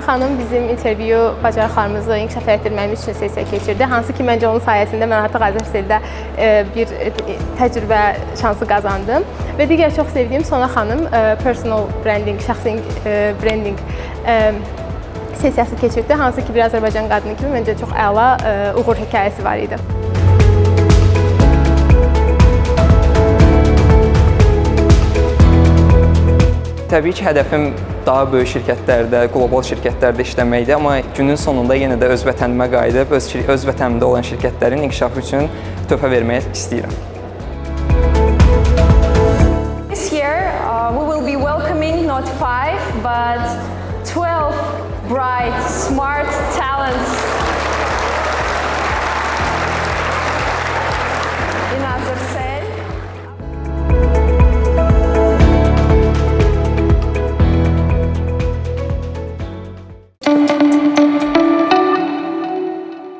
xanım bizim intervyu bacarıqlarımızı inkişaf etdirməyimiz üçün sessiya keçirdi. Hansı ki, məncə onun sayəsində mən artıq Azərseldə bir təcrübə şansı qazandım. Və digər çox sevdiyim Sona xanım personal branding, şəxsi branding sessiyası keçirdi. Hansı ki, bir Azərbaycan qadını kimi məncə çox əla uğur hekayəsi var idi. Təbii ki, hədəfim daha böyük şirkətlərdə, qlobal şirkətlərdə işləməkdir, amma günün sonunda yenə də öz vətənimə qayıdıb, öz vətənimdə olan şirkətlərin inkişafı üçün töhfə vermək istəyirəm. This year, we will be welcoming not 5, but 12 bright, smart talents